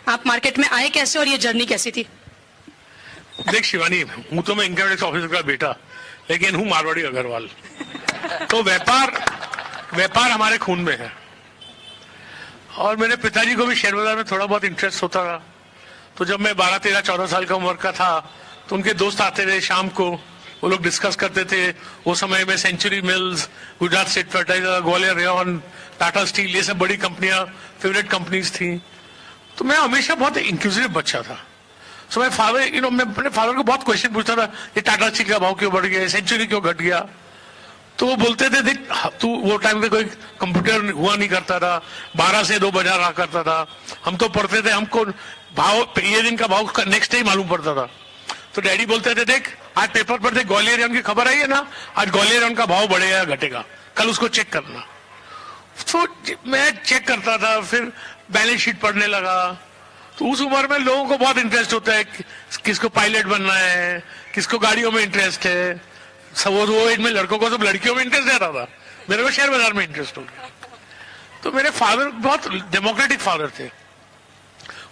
आप मार्केट में आए कैसे और ये जर्नी कैसी थी? देख शिवानी, हूं तो मैं इनकम टैक्स ऑफिसर का बेटा, लेकिन हूं मारवाड़ी अग्रवाल। तो व्यापार हमारे खून में है। और मेरे पिताजी को भी शेयर बाजार में थोड़ा बहुत इंटरेस्ट होता था। तो जब मैं 12, 13, 14 साल का उम्र का था तो उनके दोस्त आते थे शाम को, वो लोग डिस्कस करते थे। वो समय में Century Mills, Gujarat State Fertilizer, Gwalior Rayon, Tata Steel, ये सब बड़ी कंपनियां फेवरेट कंपनीज थी। तो मैं हमेशा बहुत इंक्लूसिव बच्चा था। सो माय फादर, मैं अपने फादर को बहुत क्वेश्चन पूछता था, ये टाटा स्टील का भाव क्यों बढ़ गया, सेंचुरी क्यों घट गया। तो वो बोलते थे, देख तू, वो टाइम पे कोई कंप्यूटर हुआ नहीं करता था, 12 से 2 बजा रहा करता था। हम तो पढ़ते थे, हमको भाव ये दिन का भाव नेक्स्ट डे ही मालूम पड़ता था। तो डैडी बोलते थे, देख आज पेपर पर देख ग्वालियर रेयन की खबर आई है ना, आज ग्वालियर रेयन का भाव बढ़ेगा घटेगा, कल उसको चेक करना। तो मैं चेक करता था, फिर बैलेंस शीट पढ़ने लगा। तो उस उम्र में लोगों को बहुत इंटरेस्ट होता है, किसको पायलट बनना है, किसको गाड़ियों में इंटरेस्ट है। सब वो एज में लड़कों को सब लड़कियों में इंटरेस्ट रहता था, मेरे को शेयर बाजार में इंटरेस्ट हो गया। तो मेरे फादर बहुत डेमोक्रेटिक फादर थे।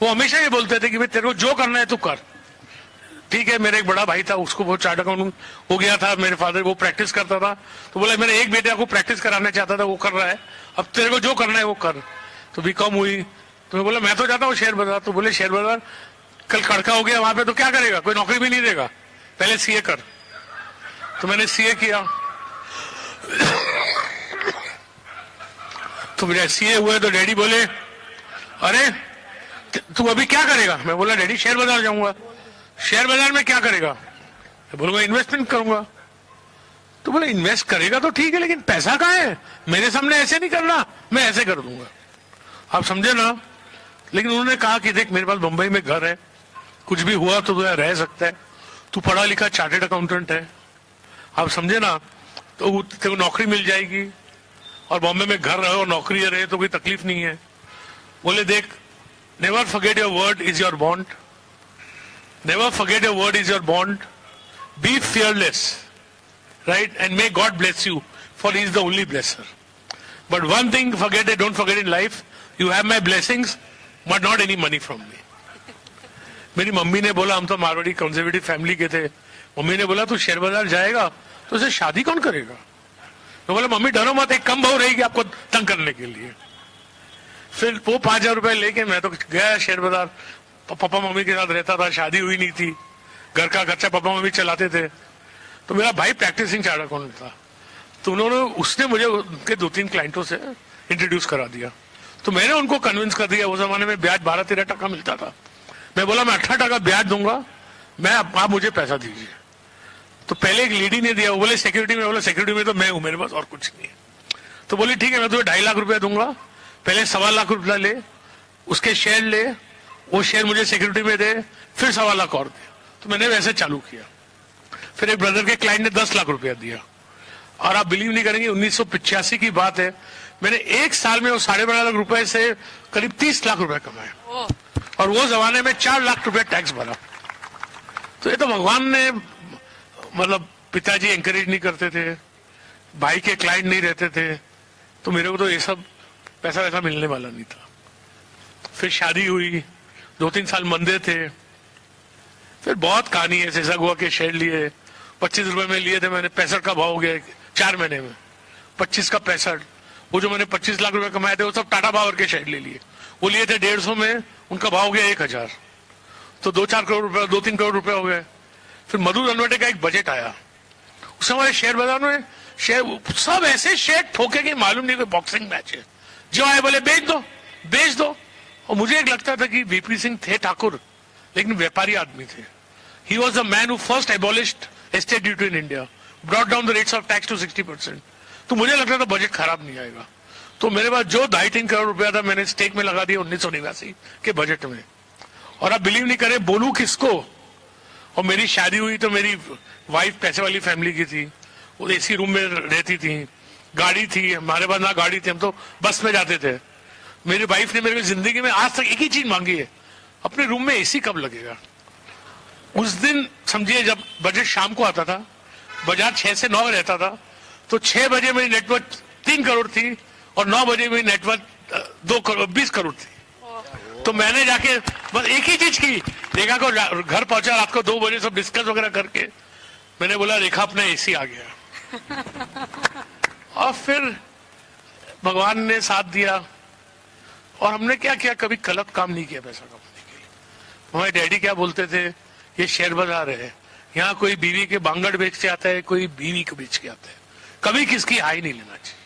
वो हमेशा ये बोलते थे कि भाई तेरे को जो करना है तू कर। ठीक है, मेरा एक बड़ा भाई था, उसको वो चार्ट अकाउंटेंट हो गया था। मेरे फादर वो प्रैक्टिस करता था, तो बोला मेरे एक बेटे को प्रैक्टिस कराना चाहता था, वो कर रहा है, अब तेरे को जो करना है वो कर। तो बीकॉम हुई। तो मैं बोला मैं तो जाता हूँ शेयर बाजार। तो बोले शेयर बाजार कल कड़का हो गया वहां पे, तो क्या करेगा, कोई नौकरी भी नहीं देगा, पहले सीए कर। तो मैंने सीए किया। तो मेरे सीए हुए तो डैडी बोले, अरे तू अभी क्या करेगा। मैं बोला डैडी शेयर बाजार जाऊंगा। शेयर बाजार में क्या करेगा। मैं बोलूंगा इन्वेस्टमेंट करूंगा। तो बोले इन्वेस्ट करेगा तो ठीक है, लेकिन पैसा कहाँ है, मेरे सामने ऐसे नहीं करना, मैं ऐसे कर दूंगा। आप समझे ना। लेकिन उन्होंने कहा कि देख मेरे पास मुंबई में घर है, कुछ भी हुआ तो तू यहाँ रह सकता है, तू पढ़ा लिखा चार्टेड अकाउंटेंट है, आप समझे ना, तो तेरे को नौकरी मिल जाएगी, और बॉम्बे में घर रहे और नौकरी रहे तो कोई तकलीफ नहीं है। बोले देख, never forget your word is your bond, never forget your word is your bond, be fearless, right, and may God bless you, for he is the only blesser. But one thing don't forget in life, you have my blessings but not any money from me. मेरी mummy ने बोला, हम तो Marwari conservative family के थे, mummy ने बोला तू शेयर बाजार जाएगा तो उसे शादी कौन करेगा। मैं बोला मम्मी डरो मत, एक कम भाव रहेगी आपको तंग करने के लिए। फिर वो 5,000 रुपए लेके मैं तो गया शेयर बाजार, पापा मम्मी के साथ रहता था, शादी हुई नहीं थी, घर का खर्चा पापा मम्मी चलाते थे। तो मेरा भाई प्रैक्टिसिंग चार्ट अकाउंटेंट था, तो उसने मुझे उनके 2-3 क्लाइंटों से इंट्रोड्यूस करा दिया। तो मैंने उनको कन्विंस कर दिया, उस जमाने में ब्याज 12-13% मिलता था। मैं बोला मैं 18% ब्याज दूंगा, आप मुझे पैसा दीजिए। तो पहले एक लेडी ने दिया, वो बोले सिक्योरिटी में, बोला सिक्योरिटी में तो मैं हूं, मेरे पास और कुछ नहीं है। तो बोली ठीक है, मैं तुम्हें 2.5 लाख रुपया दूंगा, पहले 1.25 लाख रुपया ले, उसके शेयर ले, वो शेयर मुझे सिक्योरिटी में दे, फिर 1.25 लाख और दे। तो मैंने वैसे चालू किया। फिर एक ब्रदर के क्लाइंट ने 10 लाख रुपया दिया, और आप बिलीव नहीं करेंगे 1985 की बात है, मैंने एक साल में वो 12.5 लाख रुपए से करीब 30 लाख रुपए कमाए, और वो जमाने में 4 लाख रुपया टैक्स भरा। तो ये तो भगवान ने, मतलब पिताजी एंकरेज नहीं करते थे, भाई के क्लाइंट नहीं रहते थे, तो मेरे को तो ये सब पैसा वैसा मिलने वाला नहीं था। फिर शादी हुई, 2-3 साल मंदे थे, फिर बहुत कहानी है। जैसा हुआ के शेयर लिए, 25 रुपए में लिए थे मैंने, 65 का भाव हो गया 4 महीने में, 25 का 65। वो जो मैंने 25 लाख रुपए कमाए थे वो सब टाटा पावर के शेयर ले लिए, वो लिए थे 150 में, उनका भाव हो गया 1,000, तो 2-4 करोड़ रुपए, 2-3 करोड़ रुपए हो गए। फिर मधु रनवटे का एक बजट आया, उस हमारे शेयर बाजार में शेयर सब ऐसे शेयर ठोके कि मालूम नहीं कोई बॉक्सिंग मैच है, जो आए बोले बेच दो। और मुझे एक लगता था कि वीपी सिंह थे ठाकुर, लेकिन व्यापारी आदमी थे। He was the man who first abolished estate duty in India, brought down the rates of tax to 60%. तो मुझे लगता था बजट खराब नहीं आएगा। तो मेरे पास जो 2.5-3 करोड़ रुपया था, मैंने स्टेक में लगा दिया 1989 के बजट में। और आप बिलीव नहीं करें, बोलूं किसको। और मेरी शादी हुई तो मेरी वाइफ पैसे वाली फैमिली की थी, वो एसी रूम में रहती थी, गाड़ी थी, हमारे पास ना गाड़ी थी, हम तो बस में जाते थे। मेरी वाइफ ने मेरी जिंदगी में आज तक एक ही चीज मांगी है, अपने रूम में एसी कब लगेगा। उस दिन समझिए जब बजट शाम को आता था, बाजार 6 से 9 रहता था, तो 6 बजे मेरी नेटवर्थ 3 करोड़ थी और 9 बजे मेरी नेटवर्थ 20 करोड़ थी। तो मैंने जाके बस एक ही चीज की, रेखा को घर पहुंचा रात को 2 बजे, सब डिस्कस वगैरह करके मैंने बोला रेखा अपना एसी आ गया। और फिर भगवान ने साथ दिया और हमने क्या किया, कभी गलत काम नहीं किया पैसा कमाने के लिए। हमारे डैडी क्या बोलते थे, ये शेयर बाजार है, यहाँ कोई बीवी के बांगड़ बेच के आता है, कोई बीवी को बेच के आता है, कभी किसकी हाई नहीं लेना चाहिए।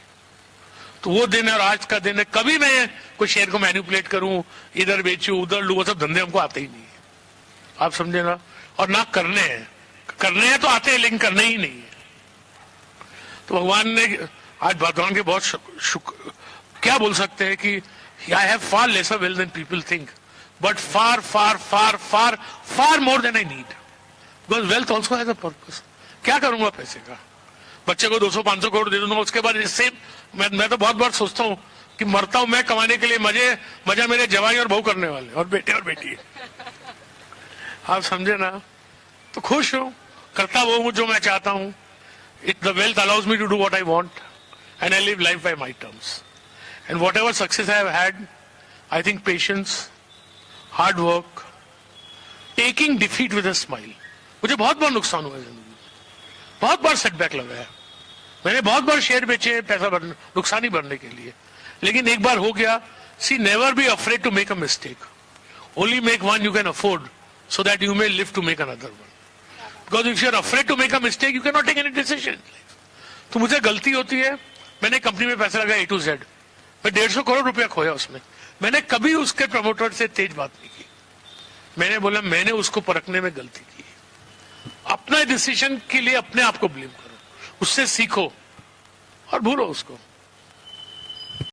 तो वो दिन है और आज का दिन है, कभी मैं कोई शेयर को मैनिपुलेट करूं, इधर बेचूं उधर लूं, वो सब धंधे हमको आते ही नहीं है, आप समझे ना। और ना करने हैं तो आते हैं, लेकिन करने ही नहीं है। तो भगवान ने आज भगवान के बहुत क्या बोल सकते हैं कि I have far lesser wealth than people think, but far far far far far more than I need, because wealth also has a purpose. क्या करूंगा पैसे का, बच्चे को 200-500 करोड़ दे दूंगा, उसके बाद इससे मैं तो बहुत बार सोचता हूँ कि मरता हूं मैं कमाने के लिए, मजा मेरे जवाई और बहू करने वाले और बेटे और बेटी। आप समझे ना। तो खुश हूं, करता वो हूं जो मैं चाहता हूं। The wealth allows me to do what I want and I live life by my terms and whatever success I have had, I think patience, hard work, taking defeat with a smile. मुझे बहुत बार नुकसान हुआ है जिंदगी में, बहुत बार setback लगा है, मैंने बहुत बार शेयर बेचे पैसा नुकसानी भरने के लिए, लेकिन एक बार हो गया। See never be afraid to make a mistake, only make one you can afford so that you may live to make another one, because if you are afraid to make a mistake you cannot take any decision in life. तो मुझे गलती होती है, मैंने company में पैसा लगाया A to Z, मैं 150 करोड़ रुपया खोया उसमें, मैंने कभी उसके प्रमोटर से तेज बात नहीं की, मैंने बोला मैंने उसको परखने में गलती की। अपना डिसीजन के लिए अपने आप को ब्लेम करो, उससे सीखो और भूलो उसको।